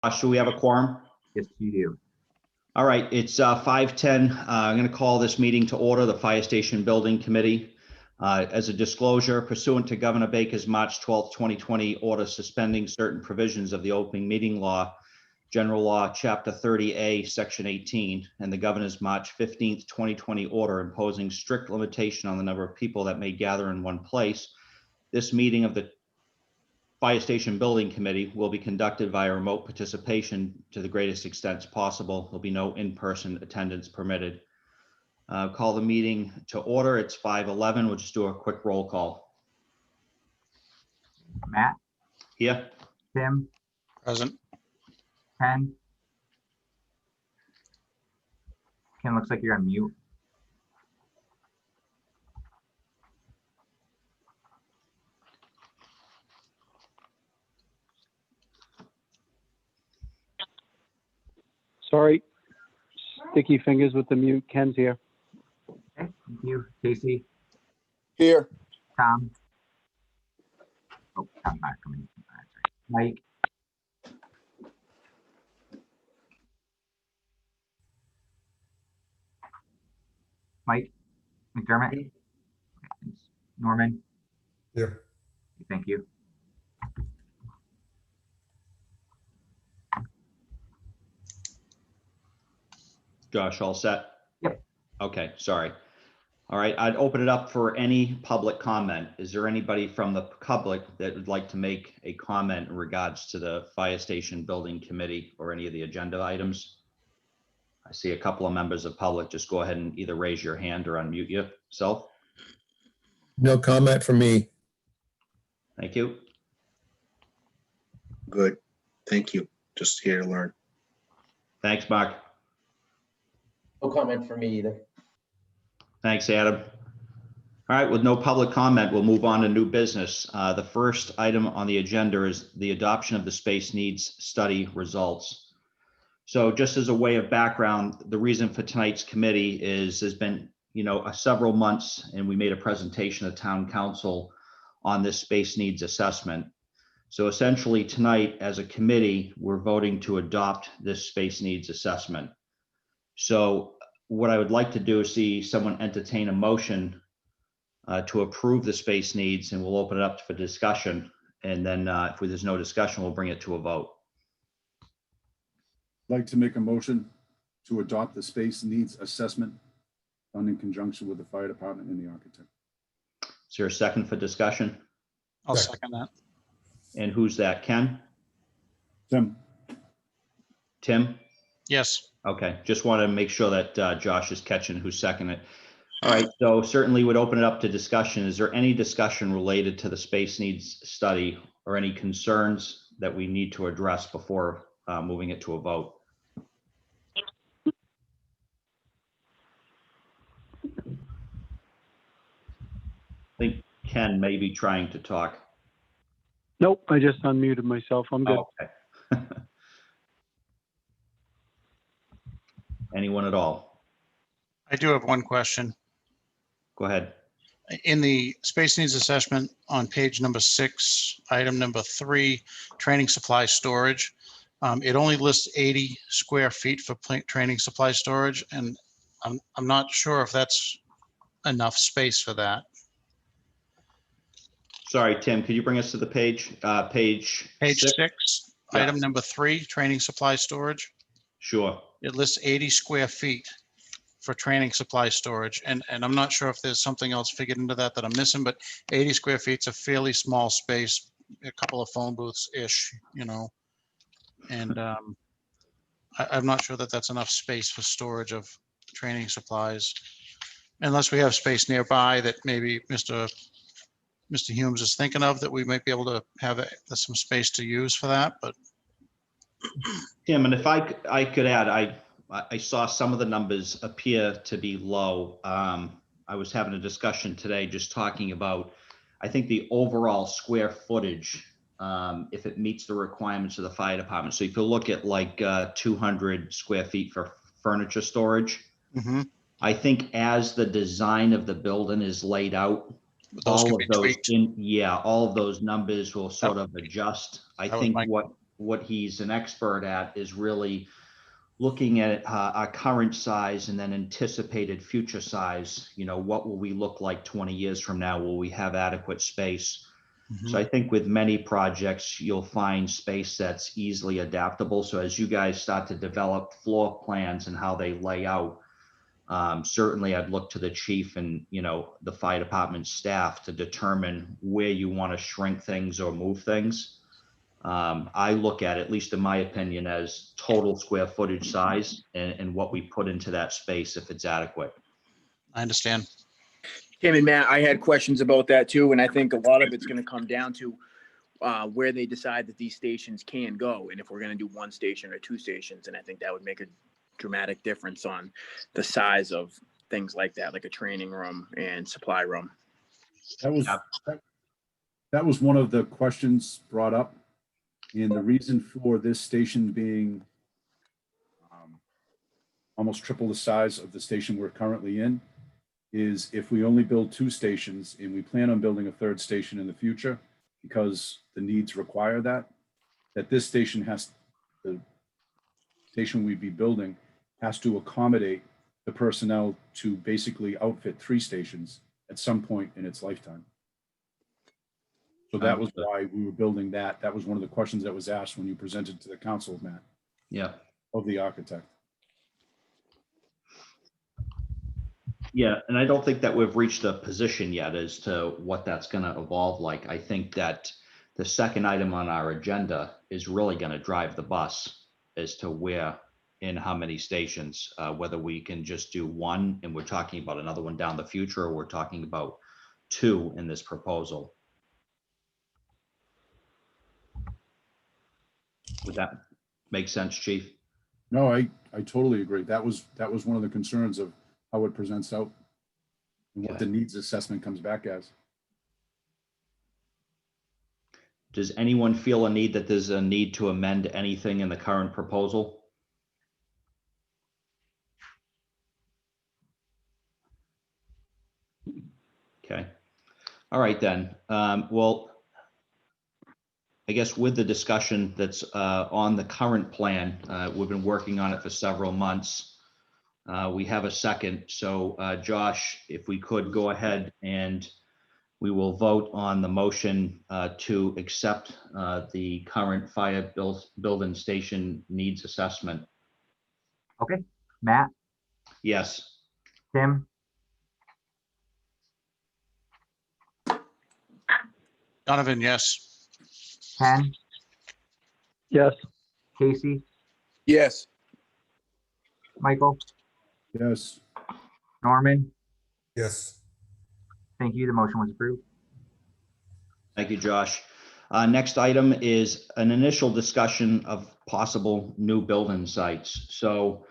Do we have a quorum? Yes, you do. All right, it's 5:10. I'm going to call this meeting to order, the Fire Station Building Committee. As a disclosure, pursuant to Governor Baker's March 12th, 2020 order suspending certain provisions of the open meeting law, General Law, Chapter 30A, Section 18, and the Governor's March 15th, 2020 order imposing strict limitation on the number of people that may gather in one place, this meeting of the Fire Station Building Committee will be conducted via remote participation to the greatest extent possible. There'll be no in-person attendance permitted. Call the meeting to order. It's 5:11. We'll just do a quick roll call. Matt, Here. Tim, Present. Ken. Ken, looks like you're on mute. Sorry, sticky fingers with the mute. Ken's here. Okay, thank you. Casey, Here. Tom. Oh, Tom's not coming. Mike, Mike McDermott. Norman, Here. thank you. Josh, all set? Yep. Okay, sorry. All right, I'd open it up for any public comment. Is there anybody from the public that would like to make a comment in regards to the Fire Station Building Committee or any of the agenda items? I see a couple of members of public. Just go ahead and either raise your hand or unmute yourself. No comment from me. Thank you. Good. Thank you. Just here to learn. Thanks, Mark. No comment for me either. Thanks, Adam. All right, with no public comment, we'll move on to new business. The first item on the agenda is the adoption of the space needs study results. So just as a way of background, the reason for tonight's committee is there's been, several months, and we made a presentation to town council on this space needs assessment. So essentially tonight, as a committee, we're voting to adopt this space needs assessment. So what I would like to do is see someone entertain a motion to approve the space needs, and we'll open it up for discussion. And then if there's no discussion, we'll bring it to a vote. I'd like to make a motion to adopt the space needs assessment done in conjunction with the fire department and the architect. Is there a second for discussion? I'll second that. And who's that? Ken? Tim, Tim? Yes. Okay, just want to make sure that Josh is catching who's seconding it. All right, so certainly would open it up to discussion. Is there any discussion related to the space needs study or any concerns that we need to address before moving it to a vote? I think Ken may be trying to talk. Nope, I just unmuted myself. I'm good. Oh, okay. Anyone at all? I do have one question. Go ahead. In the space needs assessment on page number 6, item number 3, training supply storage, it only lists 80 square feet for training supply storage, and I'm not sure if that's enough space for that. Sorry, Tim, could you bring us to the page? Page Page 6? 6, Yeah. item number 3, training supply storage. Sure. It lists 80 square feet for training supply storage. And I'm not sure if there's something else figured into that I'm missing, but 80 square feet is a fairly small space, a couple of phone booths-ish, And I'm not sure that that's enough space for storage of training supplies. Unless we have space nearby that maybe Mr. Humes is thinking of, that we might be able to have some space to use for that, but. Tim, and if I could add, I saw some of the numbers appear to be low. I was having a discussion today just talking about, I think the overall square footage, if it meets the requirements of the fire department. So if you look at like 200 square feet for furniture storage, I think as the design of the building is laid out, Those can be tweaked. all of those numbers will sort of adjust. I That was think my- what what he's an expert at is really looking at our current size and then anticipated future size. You know, what will we look like 20 years from now? Will we have adequate space? So I think with many projects, you'll find space that's easily adaptable. So as you guys start to develop floor plans and how they lay out, certainly I'd look to the chief and, you know, the fire department staff to determine where you want to shrink things or move things. I look at least in my opinion, as total square footage size and what we put into that space if it's adequate. I understand. Tim and Matt, I had questions about that too, and I think a lot of it's going to come down to where they decide that these stations can go, and if we're going to do one station or two stations, and I think that would make a dramatic difference on the size of things like that, like a training room and supply room. That was, Yeah. that was one of the questions brought up. And the reason for this station being almost triple the size of the station we're currently in is if we only build two stations and we plan on building a third station in the future, because the needs require that this station the station we'd be building has to accommodate the personnel to basically outfit three stations at some point in its lifetime. So that was why we were building that. That was one of the questions that was asked when you presented to the council, Matt, Yeah. of the architect. Yeah, and I don't think that we've reached a position yet as to what that's going to evolve like. I think that the second item on our agenda is really going to drive the bus as to where and how many stations, whether we can just do one and we're talking about another one down the future, or we're talking about two in this proposal. Would that make sense, Chief? No, I totally agree. That was one of the concerns of how it presents out and what Okay. the needs assessment comes back as. Does anyone feel a need that there's a need to amend anything in the current proposal? Okay. All right, then. Well, I guess with the discussion that's on the current plan, we've been working on it for several months. We have a second. So Josh, if we could go ahead and we will vote on the motion to accept the current fire building station needs assessment. Okay, Matt, Yes. Tim, Donovan, yes. Ken, Yes. Casey, Yes. Michael, Yes, Norman. Yes. Thank you. The motion was approved. Thank you, Josh. Next item is an initial discussion of possible new building sites. So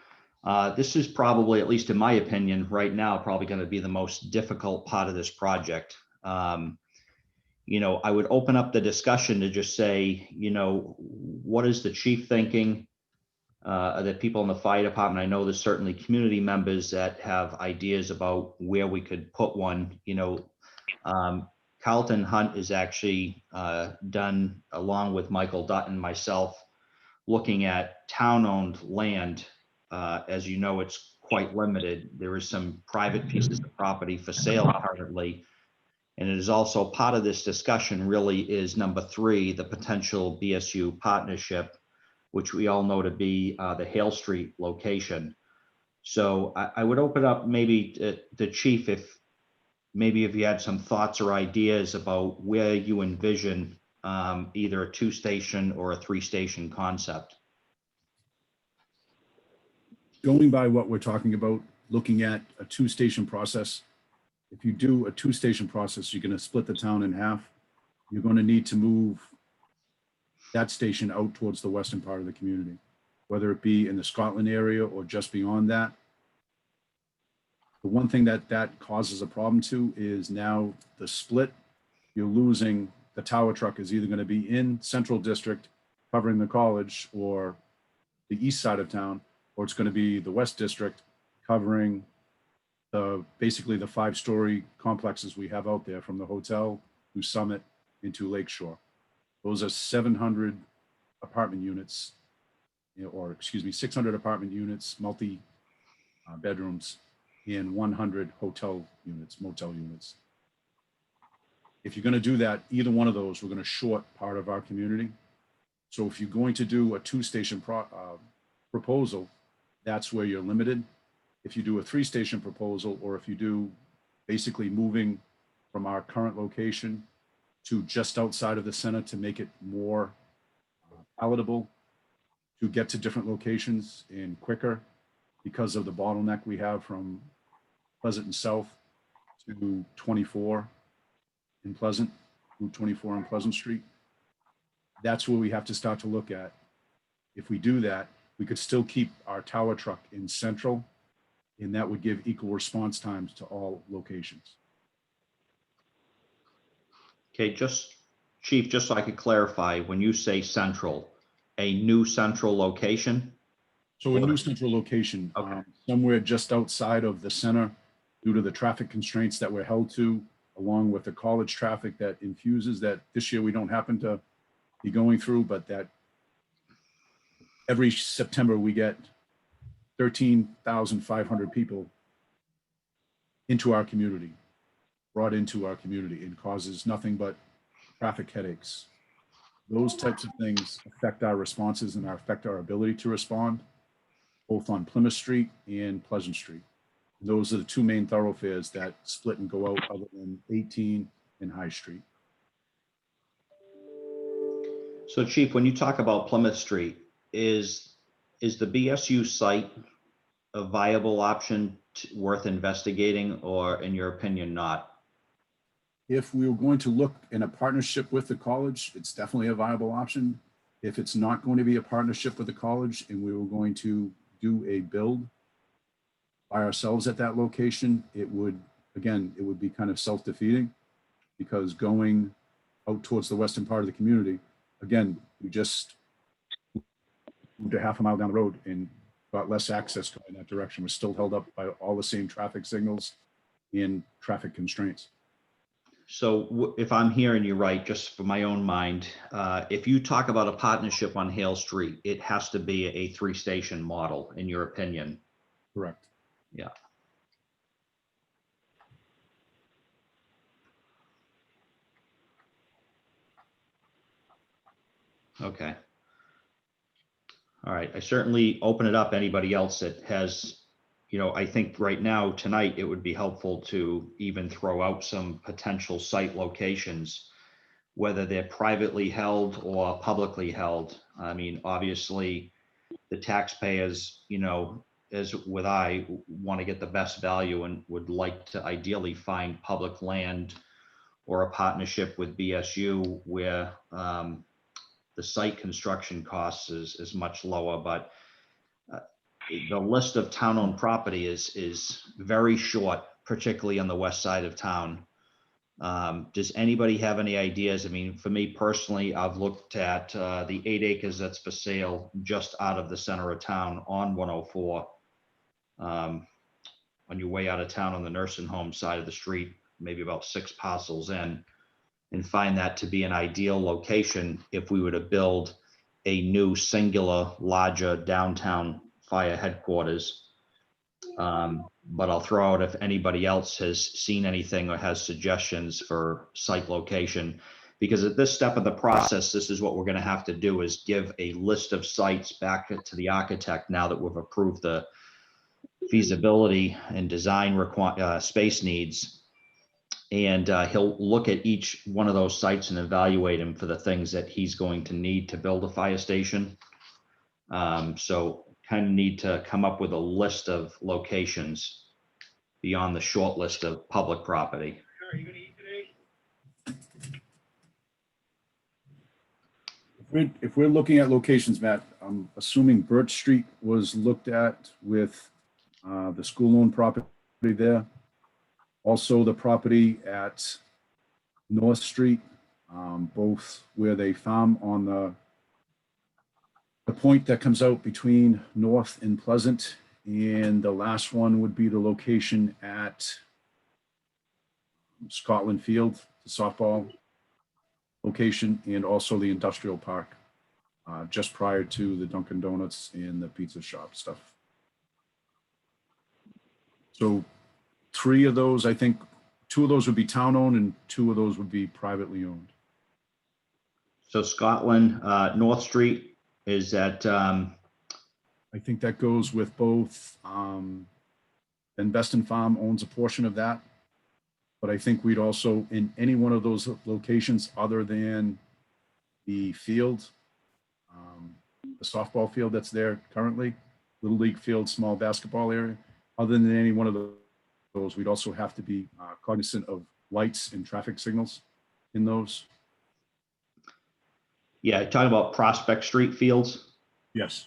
this is probably, at least in my opinion, right now, probably going to be the most difficult part of this project. You know, I would open up the discussion to just say, you know, what is the chief thinking? The people in the fire department, I know there's certainly community members that have ideas about where we could put one. You know, Carlton Hunt is actually done, along with Michael Dutton, myself, looking at town-owned land. As you know, it's quite limited. There is some private pieces of property for sale currently. And it is also part of this discussion really is number 3, the potential BSU partnership, which we all know to be the Hale Street location. So I would open up maybe the chief, if you had some thoughts or ideas about where you envision either a 2-station or a 3-station concept. going by what we're talking about, looking at a 2-station process. If you do a 2-station process, you're going to split the town in half. You're going to need to move that station out towards the western part of the community, whether it be in the Scotland area or just beyond that. The one thing that causes a problem too is now the split, you're losing, the tower truck is either going to be in Central District covering the college or the east side of town, or it's going to be the West District covering basically the 5-story complexes we have out there, from the hotel to Summit into Lakeshore. Those are 700 apartment units, or excuse me, 600 apartment units, multi bedrooms, and 100 hotel units, motel units. If you're going to do that, either one of those, we're going to short part of our community. So if you're going to do a two-station proposal, that's where you're limited. If you do a three-station proposal, or if you do basically moving from our current location to just outside of the center to make it more palatable to get to different locations and quicker because of the bottleneck we have from Pleasant and South to 24 in Pleasant, Route 24 on Pleasant Street. That's where we have to start to look at. If we do that, we could still keep our tower truck in Central, and that would give equal response times to all locations. Okay, Chief, just so I could clarify, when you say central, a new central location? So a new central location, Okay. somewhere just outside of the center due to the traffic constraints that we're held to, along with the college traffic that infuses that this year we don't happen to be going through, but that every September we get 13,500 people into our community, brought into our community, and causes nothing but traffic headaches. Those types of things affect our responses and affect our ability to respond, both on Plymouth Street and Pleasant Street. And those are the two main thoroughfares that split and go out, other than 18 and High Street. So Chief, when you talk about Plymouth Street, is the BSU site a viable option worth investigating, or in your opinion, not? If we were going to look in a partnership with the college, it's definitely a viable option. If it's not going to be a partnership with the college and we were going to do a build by ourselves at that location, it would be kind of self-defeating, because going out towards the western part of the community, again, we just moved a half a mile down the road and got less access going in that direction. We're still held up by all the same traffic signals and traffic constraints. So if I'm hearing you right, just for my own mind, if you talk about a partnership on Hale Street, it has to be a three-station model, in your opinion. Correct. Yeah. Okay. All right. I certainly open it up. Anybody else that has, I think right now, tonight, it would be helpful to even throw out some potential site locations, whether they're privately held or publicly held. I mean, obviously, the taxpayers, as with I, want to get the best value and would like to ideally find public land or a partnership with BSU where the site construction costs is much lower, but the list of town-owned property is very short, particularly on the west side of town. Does anybody have any ideas? I mean, for me personally, I've looked at the 8 acres that's for sale just out of the center of town on 104. On your way out of town on the nursing home side of the street, maybe about 6 parcels in, and find that to be an ideal location if we were to build a new singular larger downtown fire headquarters. But I'll throw out if anybody else has seen anything or has suggestions for site location, because at this step of the process, this is what we're going to have to do, is give a list of sites back to the architect now that we've approved the feasibility and design space needs. And he'll look at each one of those sites and evaluate them for the things that he's going to need to build a fire station. So kind of need to come up with a list of locations beyond the short list of public property. If we're looking at locations, Matt, I'm assuming Birch Street was looked at with the school-owned property there. Also the property at North Street, both where they farm on the point that comes out between North and Pleasant. And the last one would be the location at Scotland Field, the softball location, and also the industrial park. just prior to the Dunkin' Donuts and the pizza shop stuff. So 3 of those, I think 2 of those would be town-owned and 2 of those would be privately owned. So Scotland, North Street is at, I think that goes with both, Invest and Farm owns a portion of that. But I think we'd also, in any one of those locations other than the field, the softball field that's there currently, Little League field, small basketball area, other than any one of those, we'd also have to be cognizant of lights and traffic signals in those. yeah, talking about Prospect Street fields. Yes.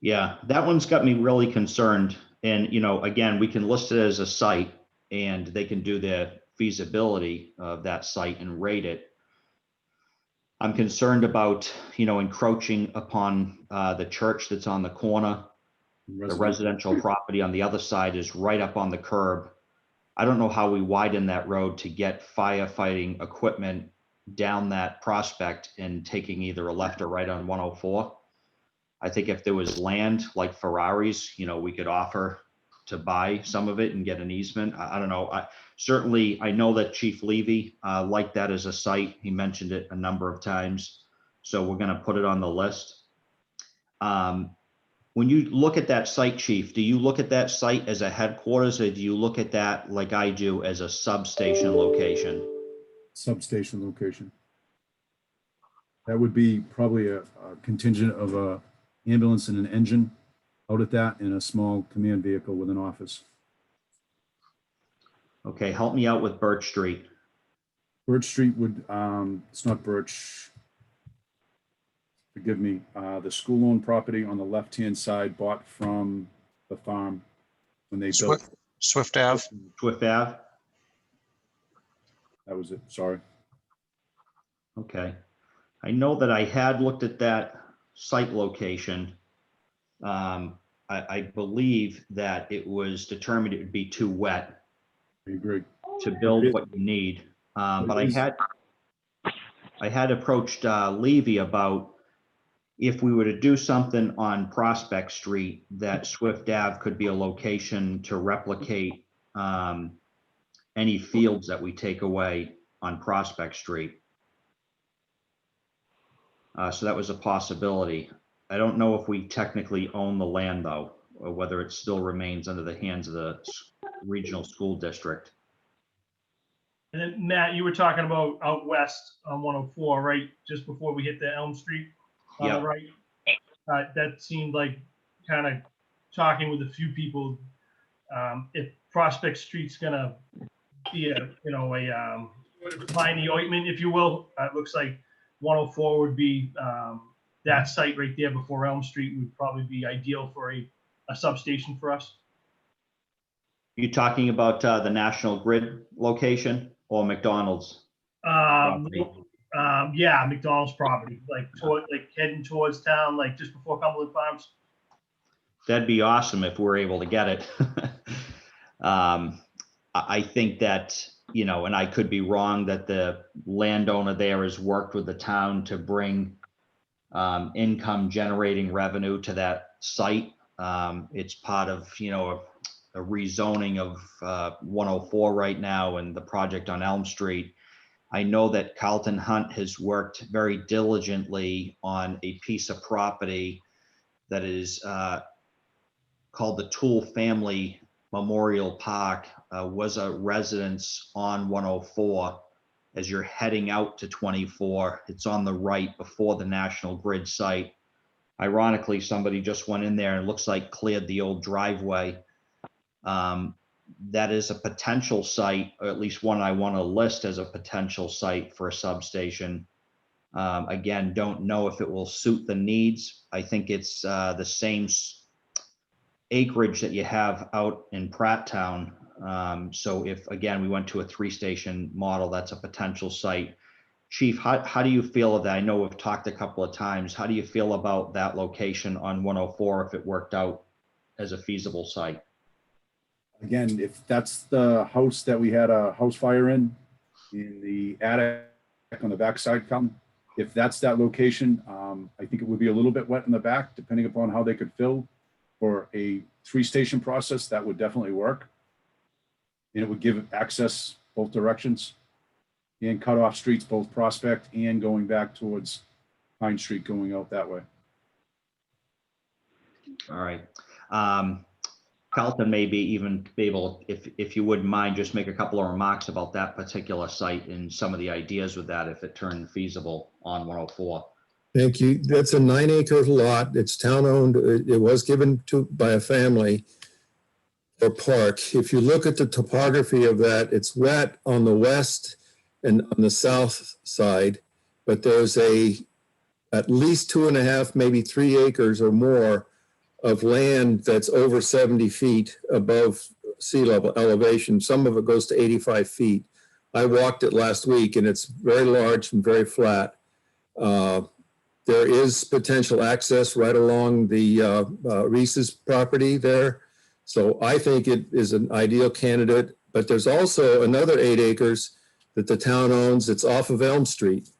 Yeah, that one's got me really concerned. And, you know, again, we can list it as a site and they can do the feasibility of that site and rate it. I'm concerned about, you know, encroaching upon the church that's on the corner. The residential property on the other side is right up on the curb. I don't know how we widen that road to get firefighting equipment down that Prospect and taking either a left or right on 104. I think if there was land like Ferraris, you know, we could offer to buy some of it and get an easement. I don't know. I know that Chief Levy liked that as a site. He mentioned it a number of times. So we're going to put it on the list. When you look at that site, Chief, do you look at that site as a headquarters or do you look at that like I do as a substation location? Substation location. That would be probably a contingent of a ambulance and an engine out at that and a small command vehicle with an office. Okay, help me out with Birch Street. Birch Street would, it's not Birch. Forgive me, the school-owned property on the left-hand side bought from the farm when they built. Swift Ave. Swift Ave? That was it, sorry. Okay. I know that I had looked at that site location. I believe that it was determined it would be too wet I agree. to build what you need. But I had approached Levy about if we were to do something on Prospect Street, that Swift Ave could be a location to replicate any fields that we take away on Prospect Street. So that was a possibility. I don't know if we technically own the land though, or whether it still remains under the hands of the regional school district. And then Matt, you were talking about out west on 104, right? Just before we hit the Elm Street on Yeah. the right. That seemed like kind of talking with a few people. If Prospect Street's gonna be a, you know, a find the ointment, if you will, it looks like 104 would be that site right there before Elm Street would probably be ideal for a substation for us. You talking about the National Grid location or McDonald's? property? Yeah, McDonald's property, like heading towards town, like just before Cumberland Farms. That'd be awesome if we're able to get it. I think that, you know, and I could be wrong, that the landowner there has worked with the town to bring income generating revenue to that site. It's part of, you know, a rezoning of 104 right now and the project on Elm Street. I know that Carlton Hunt has worked very diligently on a piece of property that is called the Toole Family Memorial Park, was a residence on 104. As you're heading out to 24, it's on the right before the National Grid site. Ironically, somebody just went in there and looks like cleared the old driveway. That is a potential site, or at least one I want to list as a potential site for a substation. Again, don't know if it will suit the needs. I think it's the same acreage that you have out in Pratttown. So if, again, we went to a 3-station model, that's a potential site. Chief, how do you feel of that? I know we've talked a couple of times. How do you feel about that location on 104 if it worked out as a feasible site? Again, if that's the house that we had a house fire in the attic on the backside, If that's that location, I think it would be a little bit wet in the back, depending upon how they could fill. For a 3-station process, that would definitely work. And it would give access both directions and cut off streets, both Prospect and going back towards Pine Street, going out that way. All right. Carlton maybe even be able, if you wouldn't mind, just make a couple of remarks about that particular site and some of the ideas with that, if it turned feasible on 104. Thank you. That's a 9-acre lot. It's town-owned. It was given by a family for park. If you look at the topography of that, it's wet on the west and on the south side, but there's at least 2.5, maybe 3 acres or more of land that's over 70 feet above sea level elevation. Some of it goes to 85 feet. I walked it last week and it's very large and very flat. There is potential access right along the Reese's property there. So I think it is an ideal candidate, but there's also another 8 acres that the town owns. It's off of Elm Street.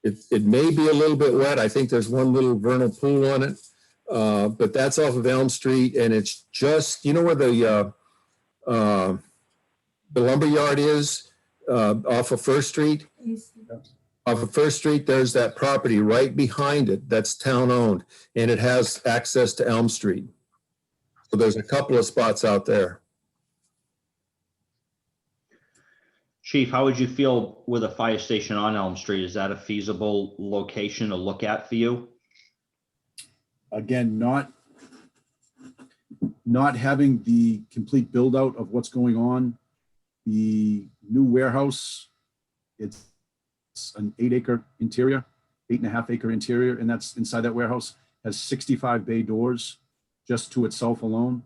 It may be a little bit wet. I think there's one little vernal pool on it. But that's off of Elm Street, and it's just, you know where the lumber yard is, off of First Street? Off of First Street, there's that property right behind it that's town-owned, and it has access to Elm Street. So there's a couple of spots out there. Chief, how would you feel with a fire station on Elm Street? Is that a feasible location to look at for you? Again, not having the complete build out of what's going on. The new warehouse, it's an 8-acre interior, 8.5-acre interior, and that's inside that warehouse, has 65 bay doors just to itself alone.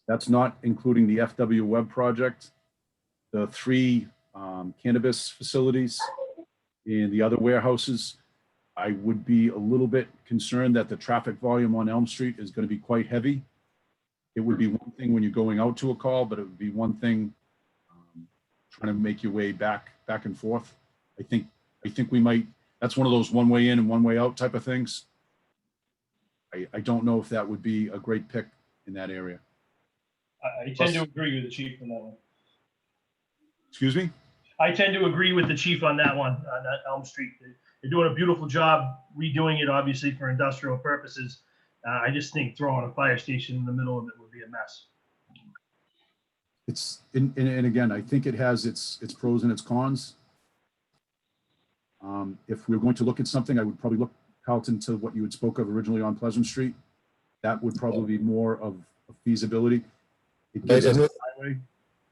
That's not including the FW Web project, the 3 cannabis facilities, and the other warehouses. I would be a little bit concerned that the traffic volume on Elm Street is going to be quite heavy. It would be one thing when you're going out to a call, but it would be one thing trying to make your way back and forth. I think we might, that's one of those one way in and one way out type of things. I don't know if that would be a great pick in that area. I tend to agree with the chief on that one. Excuse me? I tend to agree with the chief on that one, on that Elm Street. They're doing a beautiful job redoing it, obviously, for industrial purposes. I just think throwing a fire station in the middle of it would be a mess. It's, and again, I think it has its pros and its cons. If we're going to look at something, I would probably look, Carlton, to what you had spoke of originally on Pleasant Street. That would probably be more of a feasibility. It gives us a highway.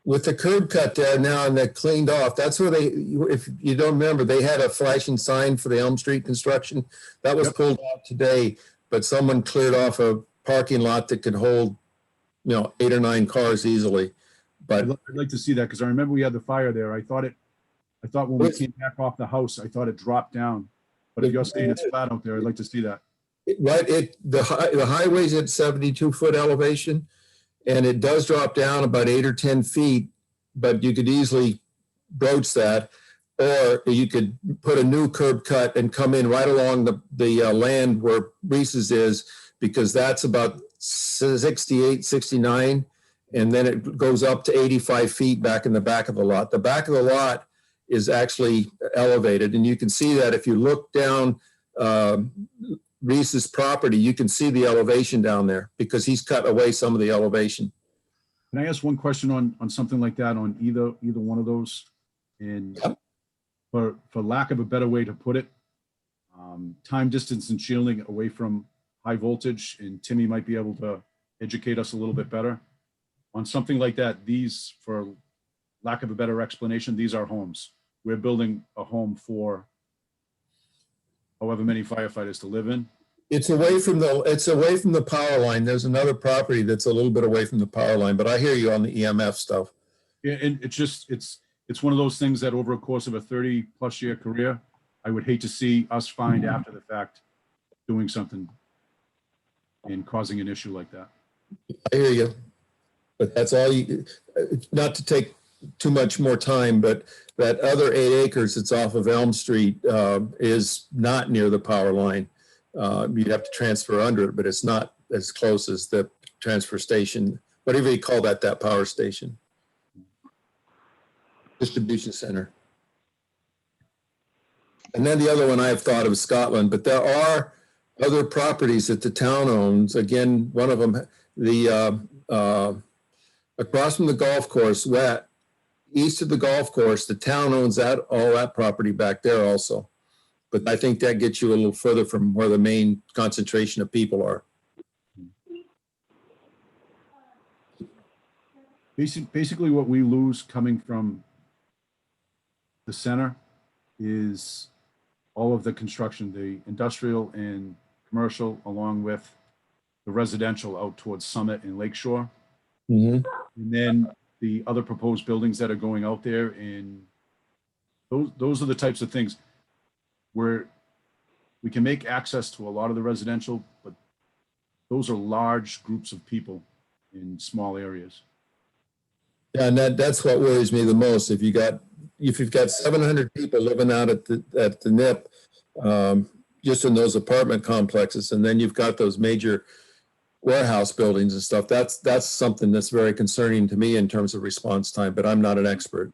With the curb cut there now and that cleaned off, that's where if you don't remember, they had a flashing sign for the Elm Street construction. That was pulled out today, but someone cleared off a parking lot that could hold, 8 or 9 cars easily. But I'd like to see that because I remember we had the fire there. I thought when we came back off the house, I thought it dropped down. But if you're saying it's flat out there, I'd like to see that. The highway's at 72-foot elevation, and it does drop down about 8 or 10 feet, but you could easily broach that, or you could put a new curb cut and come in right along the land where Reese's is, because that's about 68, 69, and then it goes up to 85 feet back in the back of the lot. The back of the lot is actually elevated, and you can see that if you look down Reese's property, you can see the elevation down there because he's cut away some of the elevation. Can I ask one question on something like that on either one of those? And for lack of a better way to put it, time, distance, and shielding away from high voltage, and Timmy might be able to educate us a little bit better on something like that. These, for lack of a better explanation, these are homes. We're building a home for however many firefighters to live in. It's away from the power line. There's another property that's a little bit away from the power line, but I hear you on the EMF stuff. Yeah, and it's one of those things that over a course of a 30+ year career, I would hate to see us find after the fact doing something and causing an issue like that. I hear you, but that's all you, not to take too much more time, but that other 8 acres that's off of Elm Street is not near the power line. You'd have to transfer under it, but it's not as close as the transfer station, whatever you call that power station. Distribution center. And then the other one I've thought of is Scotland, but there are other properties that the town owns. Again, one of them, across from the golf course, east of the golf course, the town owns all that property back there also. But I think that gets you a little further from where the main concentration of people are. Basically, what we lose coming from the center is all of the construction, the industrial and commercial, along with the residential out towards Summit and Lakeshore. Mhm. And then the other proposed buildings that are going out there, and those are the types of things where we can make access to a lot of the residential, but those are large groups of people in small areas. Yeah, and that's what worries me the most. If you've got 700 people living out at the NIP, just in those apartment complexes, and then you've got those major warehouse buildings and stuff, that's something that's very concerning to me in terms of response time, but I'm not an expert.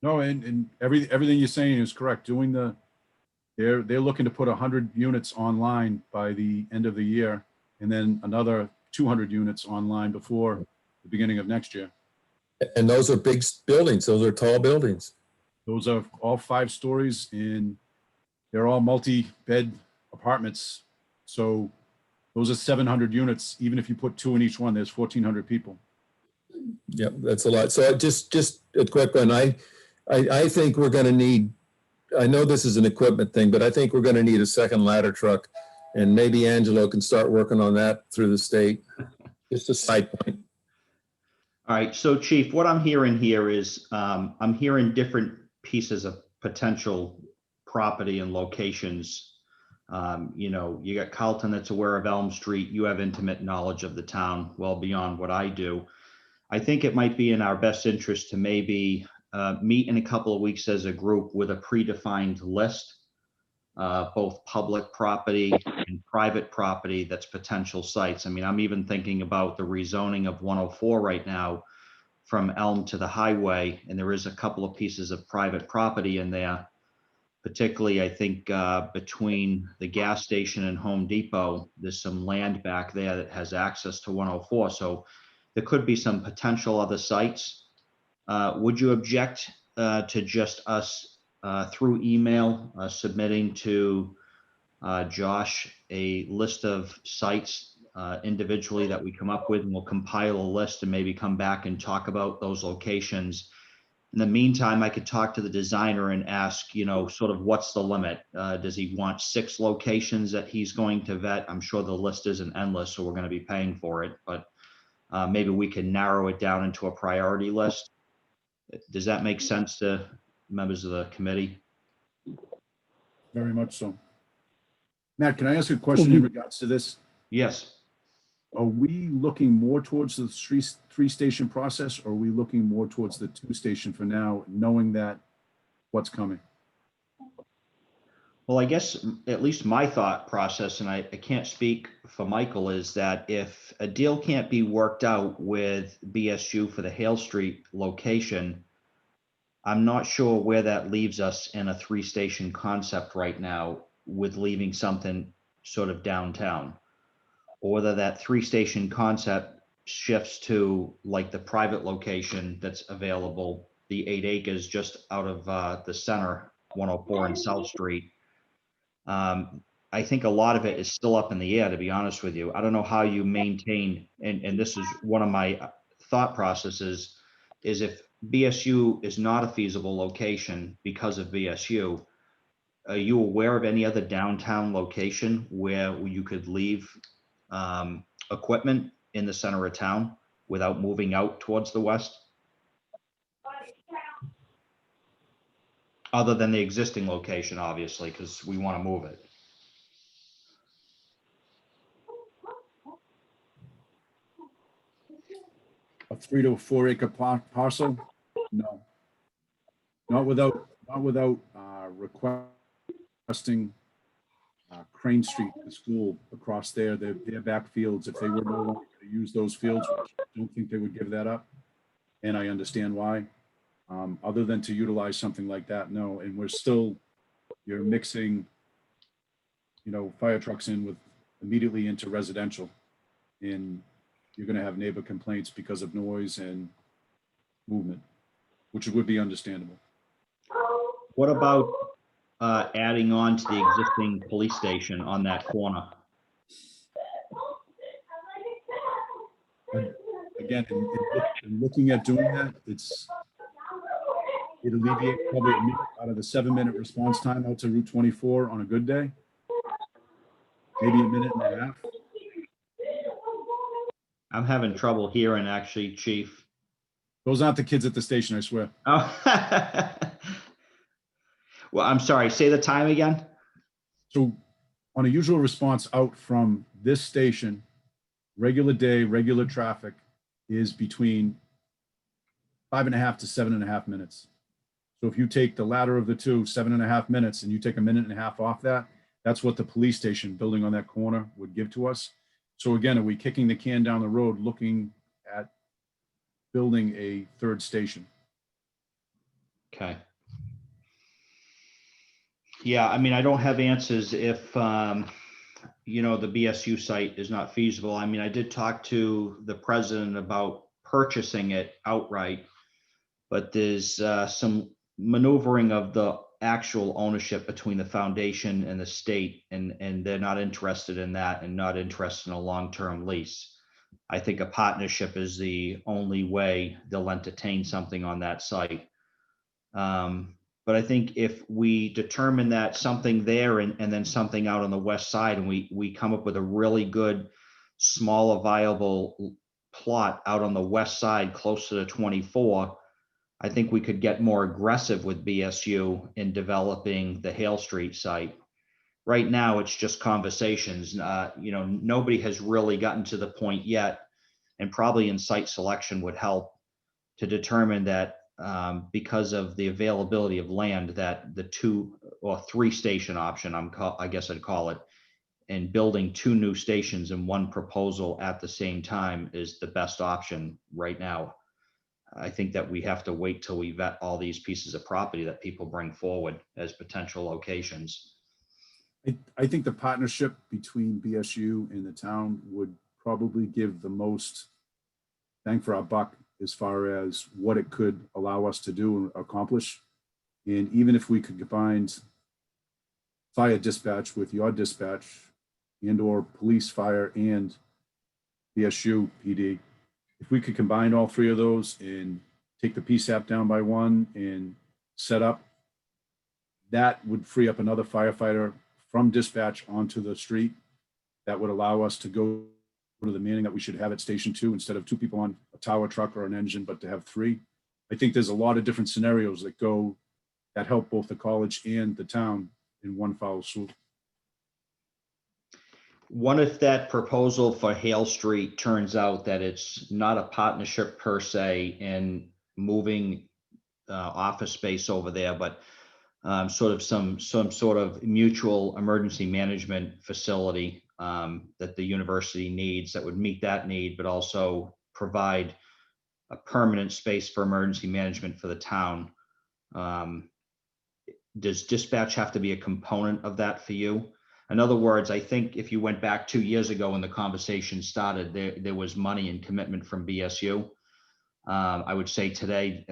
No, and everything you're saying is correct. They're looking to put 100 units online by the end of the year, and then another 200 units online before the beginning of next year. And those are big buildings. Those are tall buildings. Those are all 5 stories, and they're all multi-bed apartments. So those are 700 units. Even if you put 2 in each one, there's 1,400 people. Yep, that's a lot. So just a quick one. I think we're going to need, I know this is an equipment thing, but I think we're going to need a second ladder truck, and maybe Angelo can start working on that through the state. Just a side point. All right, so Chief, what I'm hearing here is I'm hearing different pieces of potential property and locations. You got Carlton that's aware of Elm Street. You have intimate knowledge of the town well beyond what I do. I think it might be in our best interest to maybe meet in a couple of weeks as a group with a predefined list, both public property and private property that's potential sites. I mean, I'm even thinking about the rezoning of 104 right now from Elm to the highway, and there is a couple of pieces of private property in there, particularly I think between the gas station and Home Depot, there's some land back there that has access to 104. So there could be some potential other sites. Would you object to just us through email submitting to Josh a list of sites individually that we come up with, and we'll compile a list and maybe come back and talk about those locations? In the meantime, I could talk to the designer and ask, sort of what's the limit? Does he want 6 locations that he's going to vet? I'm sure the list isn't endless, so we're going to be paying for it, but maybe we can narrow it down into a priority list. Does that make sense to members of the committee? Very much so. Matt, can I ask a question in regards to this? Yes. Are we looking more towards the 3-station process, or are we looking more towards the 2-station for now, knowing that what's coming? Well, I guess at least my thought process, and I can't speak for Michael, is that if a deal can't be worked out with BSU for the Hale Street location, I'm not sure where that leaves us in a 3-station concept right now, with leaving something sort of downtown, or whether that 3-station concept shifts to like the private location that's available, the 8 acres just out of the center, 104 and South Street. I think a lot of it is still up in the air, to be honest with you. I don't know how you maintain, and this is one of my thought processes, is if BSU is not a feasible location because of BSU, are you aware of any other downtown location where you could leave equipment in the center of town without moving out towards the west? Other than the existing location, obviously, because we want to move it. A 3 to 4 acre parcel? No. Not without requesting Crane Street, the school across there, their back fields, if they were no longer to use those fields, which I don't think they would give that up. And I understand why. Other than to utilize something like that, no. And you're mixing, fire trucks in with immediately into residential. And you're gonna have neighbor complaints because of noise and movement, which would be understandable. What about adding on to the existing police station on that corner? Again, in looking at doing that, it alleviates probably a minute out of the 7-minute response time out to Route 24 on a good day. Maybe a minute and a half. I'm having trouble hearing, actually, Chief. Those aren't the kids at the station, I swear. Oh. Well, I'm sorry, say the time again? So on a usual response out from this station, regular day, regular traffic is between 5.5 to 7.5 minutes. So if you take the latter of the two, 7.5 minutes, and you take a minute and a half off that, that's what the police station building on that corner would give to us. So again, are we kicking the can down the road, looking at building a third station? Okay. Yeah, I mean, I don't have answers if, the BSU site is not feasible. I mean, I did talk to the president about purchasing it outright, but there's some maneuvering of the actual ownership between the foundation and the state, and they're not interested in that and not interested in a long-term lease. I think a partnership is the only way they'll entertain something on that site. But I think if we determine that something there and then something out on the west side, and we come up with a really good, smaller, viable plot out on the west side, closer to 24, I think we could get more aggressive with BSU in developing the Hale Street site. Right now, it's just conversations. Nobody has really gotten to the point yet, and probably in site selection would help to determine that because of the availability of land, that the 2 or 3 station option, I guess I'd call it, and building 2 new stations in one proposal at the same time is the best option right now. I think that we have to wait till we vet all these pieces of property that people bring forward as potential locations. I think the partnership between BSU and the town would probably give the most bang for our buck as far as what it could allow us to do and accomplish. And even if we could combine fire dispatch with your dispatch and or police, fire, and BSU PD, if we could combine all 3 of those and take the PSAP down by 1 and set up, that would free up another firefighter from dispatch onto the street. That would allow us to go to the manning that we should have at Station 2 instead of 2 people on a tower truck or an engine, but to have 3. I think there's a lot of different scenarios that help both the college and the town in one foul swoop. What if that proposal for Hale Street turns out that it's not a partnership per se in moving office space over there, but sort of some sort of mutual emergency management facility that the university needs that would meet that need, but also provide a permanent space for emergency management for the town? Does dispatch have to be a component of that for you? In other words, I think if you went back 2 years ago when the conversation started, there was money and commitment from BSU. I would say today,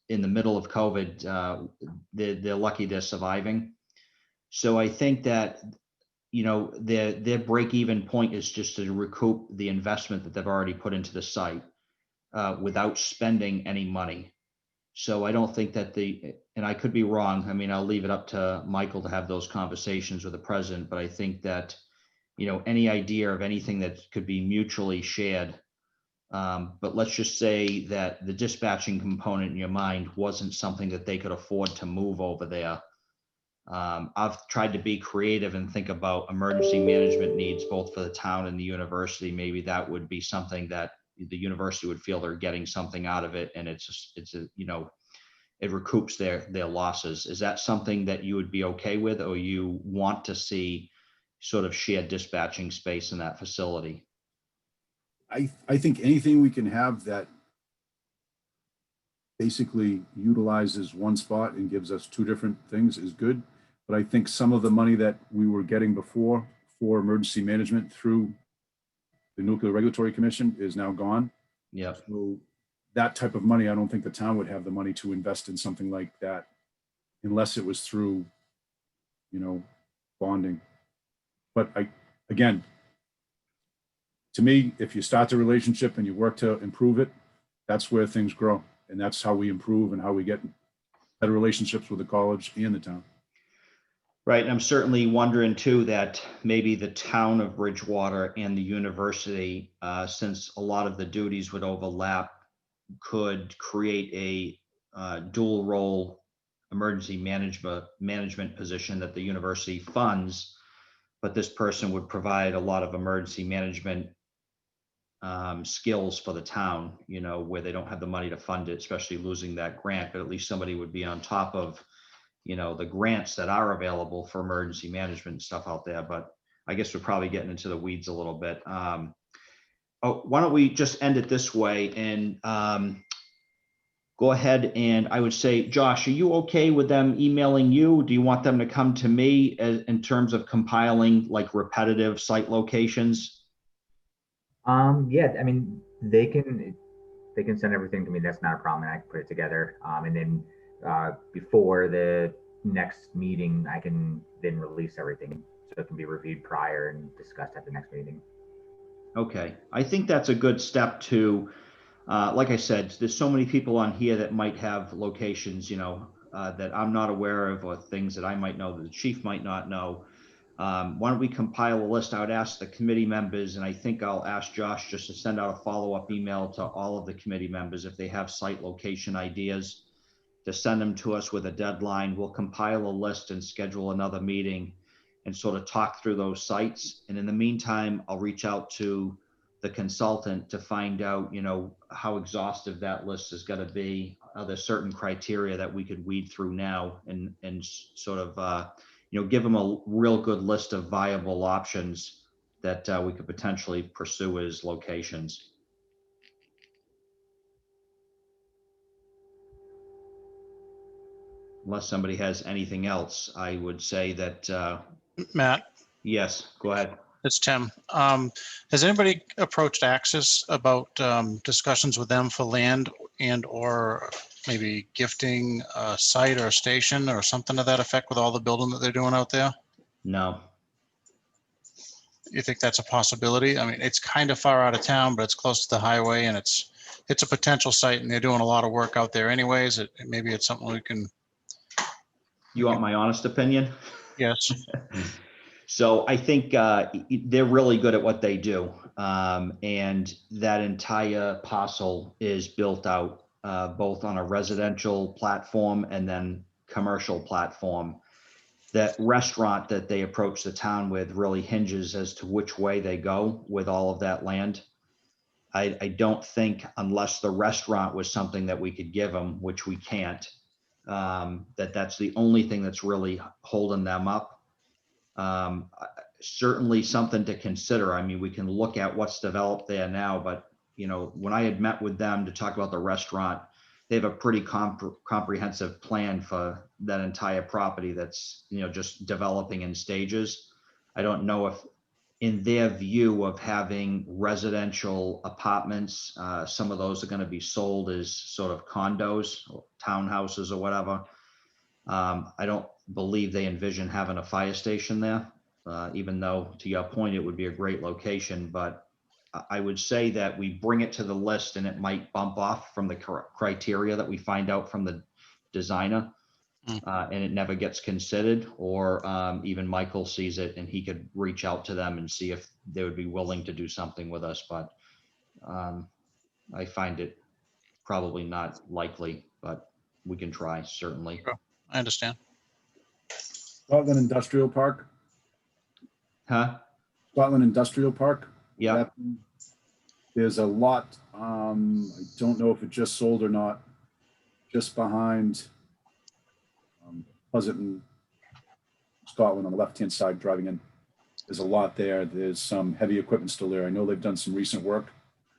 in the middle of COVID, they're lucky they're surviving. So I think that, their break-even point is just to recoup the investment that they've already put into the site without spending any money. So I don't think that and I could be wrong. I mean, I'll leave it up to Michael to have those conversations with the president, but I think that, any idea of anything that could be mutually shared. But let's just say that the dispatching component in your mind wasn't something that they could afford to move over there. I've tried to be creative and think about emergency management needs, both for the town and the university. Maybe that would be something that the university would feel they're getting something out of it. And it's it recoups their losses. Is that something that you would be okay with, or you want to see sort of shared dispatching space in that facility? I think anything we can have that basically utilizes one spot and gives us two different things is good. But I think some of the money that we were getting before for emergency management through the Nuclear Regulatory Commission is now gone. Yeah. So that type of money, I don't think the town would have the money to invest in something like that unless it was through, bonding. But again, to me, if you start the relationship and you work to improve it, that's where things grow. And that's how we improve and how we get better relationships with the college and the town. Right, and I'm certainly wondering too that maybe the town of Bridgewater and the university, since a lot of the duties would overlap, could create a dual role emergency management position that the university funds, but this person would provide a lot of emergency management skills for the town, where they don't have the money to fund it, especially losing that grant, but at least somebody would be on top of the grants that are available for emergency management and stuff out there. But I guess we're probably getting into the weeds a little bit. Why don't we just end it this way and go ahead, and I would say, Josh, are you okay with them emailing you? Do you want them to come to me in terms of compiling like repetitive site locations? Yeah, I mean, they can send everything to me. That's not a problem. And I can put it together. And then before the next meeting, I can then release everything so it can be reviewed prior and discussed at the next meeting. Okay, I think that's a good step to, like I said, there's so many people on here that might have locations, that I'm not aware of, or things that I might know that the chief might not know. Why don't we compile a list? I would ask the committee members, and I think I'll ask Josh just to send out a follow-up email to all of the committee members if they have site location ideas, to send them to us with a deadline. We'll compile a list and schedule another meeting and sort of talk through those sites. And in the meantime, I'll reach out to the consultant to find out, how exhaustive that list is going to be. Are there certain criteria that we could weed through now and sort of, give them a real good list of viable options that we could potentially pursue as locations. Unless somebody has anything else, I would say that, Matt, yes, go ahead. it's Tim. Has anybody approached Axis about discussions with them for land and or maybe gifting a site or a station or something to that effect with all the building that they're doing out there? No. You think that's a possibility? I mean, it's kind of far out of town, but it's close to the highway and it's a potential site and they're doing a lot of work out there anyways. Maybe it's something we can. You want my honest opinion? Yes. So I think they're really good at what they do. And that entire parcel is built out both on a residential platform and then commercial platform. That restaurant that they approach the town with really hinges as to which way they go with all of that land. I don't think, unless the restaurant was something that we could give them, which we can't, that's the only thing that's really holding them up. Certainly something to consider. I mean, we can look at what's developed there now, but when I had met with them to talk about the restaurant, they have a pretty comprehensive plan for that entire property that's, just developing in stages. I don't know if in their view of having residential apartments, some of those are going to be sold as sort of condos or townhouses or whatever. I don't believe they envision having a fire station there, even though, to your point, it would be a great location. But I would say that we bring it to the list and it might bump off from the criteria that we find out from the designer, and it never gets considered, or even Michael sees it and he could reach out to them and see if they would be willing to do something with us. But I find it probably not likely, but we can try, certainly. I understand. Scotland Industrial Park. Huh? Scotland Industrial Park. Yeah. There's a lot. I don't know if it just sold or not. just behind Pleasant and Scotland on the left-hand side driving in. There's a lot there. There's some heavy equipment still there. I know they've done some recent work.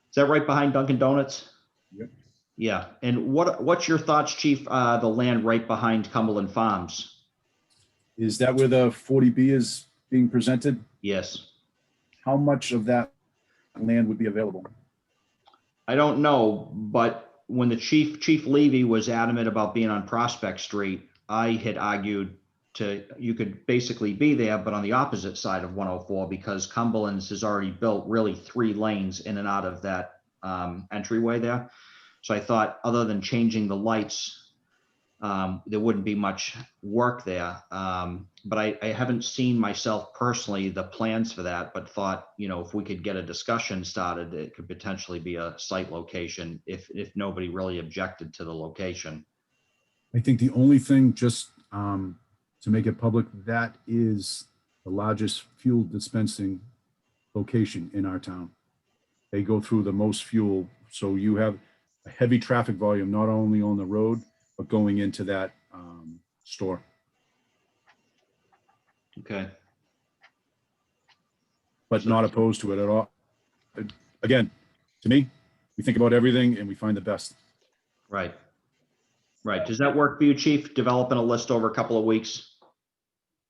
Is that right behind Dunkin' Donuts? Yep. Yeah. And what's your thoughts, Chief, the land right behind Cumberland Farms? Is that where the 40B is being presented? Yes. How much of that land would be available? I don't know, but when the Chief Levy was adamant about being on Prospect Street, I had argued you could basically be there, but on the opposite side of 104, because Cumberland's has already built really 3 lanes in and out of that entryway there. So I thought, other than changing the lights, there wouldn't be much work there. But I haven't seen myself personally the plans for that, but thought, if we could get a discussion started, it could potentially be a site location if nobody really objected to the location. I think the only thing, just to make it public, that is the largest fuel dispensing location in our town. They go through the most fuel. So you have a heavy traffic volume, not only on the road, but going into that store. Okay. But not opposed to it at all. Again, to me, we think about everything and we find the best. Right. Right. Does that work for you, Chief? Developing a list over a couple of weeks?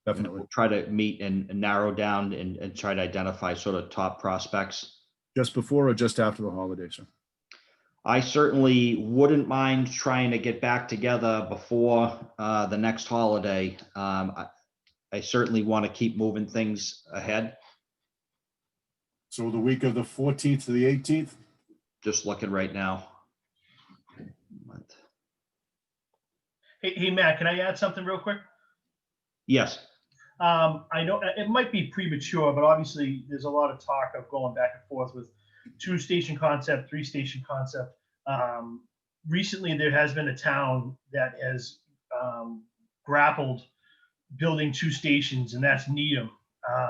Definitely. We'll try to meet and narrow down and try to identify sort of top prospects. Just before or just after the holiday, sir? I certainly wouldn't mind trying to get back together before the next holiday. I certainly want to keep moving things ahead. So the week of the 14th to the 18th? Just looking right now. Hey, Matt, can I add something real quick? Yes. I know it might be premature, but obviously there's a lot of talk of going back and forth with 2-station concept, 3-station concept. Recently, there has been a town that has grappled building 2 stations, and that's Needham.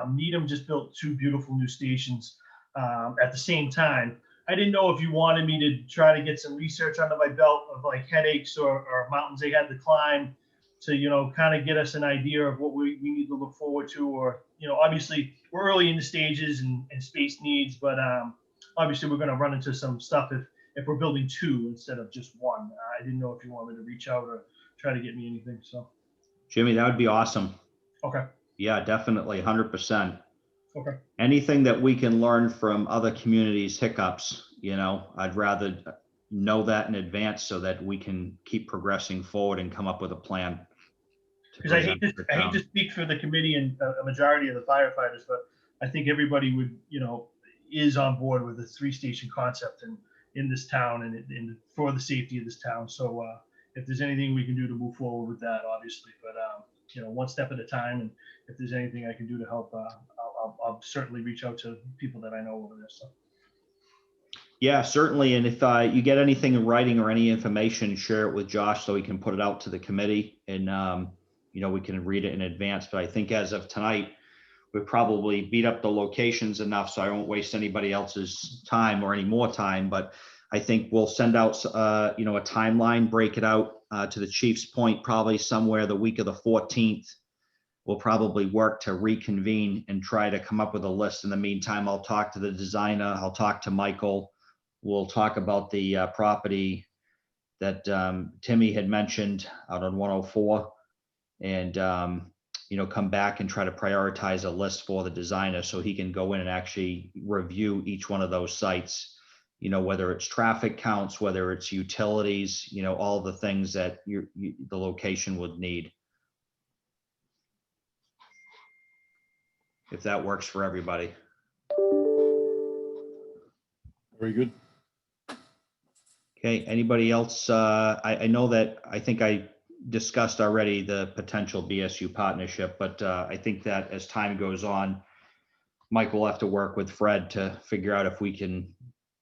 Needham just built 2 beautiful new stations at the same time. I didn't know if you wanted me to try to get some research under my belt of like headaches or mountains they had to climb to, kind of get us an idea of what we need to look forward to, or, obviously we're early in the stages and space needs, but obviously we're going to run into some stuff if we're building 2 instead of just 1. I didn't know if you wanted to reach out or try to get me anything. So, Jimmy, that would be awesome. Okay. Yeah, definitely. 100%. Okay. Anything that we can learn from other communities' hiccups, I'd rather know that in advance so that we can keep progressing forward and come up with a plan. Because I hate to speak for the committee and a majority of the firefighters, but I think everybody would, is on board with the 3-station concept in this town and for the safety of this town. So if there's anything we can do to move forward with that, obviously, but one step at a time. And if there's anything I can do to help, I'll certainly reach out to people that I know over there. So. Yeah, certainly. And if you get anything in writing or any information, share it with Josh so he can put it out to the committee and, we can read it in advance. But I think as of tonight, we've probably beat up the locations enough so I won't waste anybody else's time or any more time. But I think we'll send out, a timeline, break it out to the chief's point, probably somewhere the week of the 14th. We'll probably work to reconvene and try to come up with a list. In the meantime, I'll talk to the designer. I'll talk to Michael. We'll talk about the property that Timmy had mentioned out on 104 and, come back and try to prioritize a list for the designer so he can go in and actually review each one of those sites, whether it's traffic counts, whether it's utilities, all the things that the location would need. If that works for everybody. Very good. Okay, anybody else? I know that I think I discussed already the potential BSU partnership, but I think that as time goes on, Mike will have to work with Fred to figure out if we can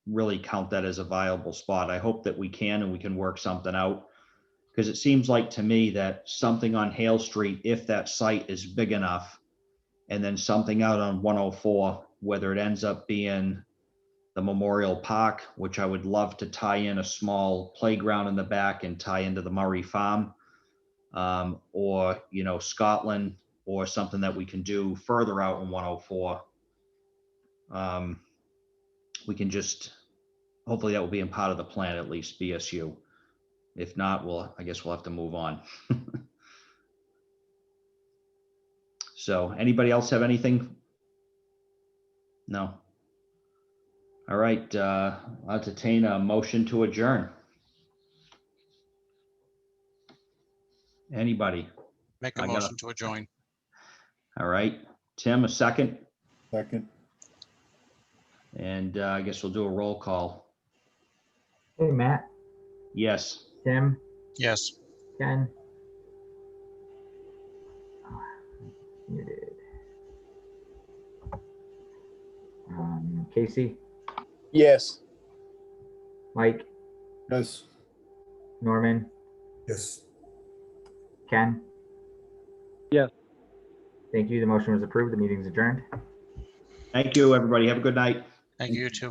really count that as a viable spot. I hope that we can and we can work something out, because it seems like to me that something on Hale Street, if that site is big enough, and then something out on 104, whether it ends up being the Memorial Park, which I would love to tie in a small playground in the back and tie into the Murray Farm. Or, Scotland, or something that we can do further out in 104. We can just, hopefully that will be in part of the plan, at least BSU. If not, I guess we'll have to move on. So anybody else have anything? No. All right, I'll entertain a motion to adjourn. Anybody? Make a I gotta- motion to adjourn. All right, Tim, a second, Second. and I guess we'll do a roll call. Hey, Matt, Yes. Tim, Yes. Ken. Muted. Casey, Yes. Mike, Yes. Norman, Yes. Ken. Yes. Thank you. The motion was approved. The meeting's adjourned. Thank you, everybody. Have a good night. Thank you, too.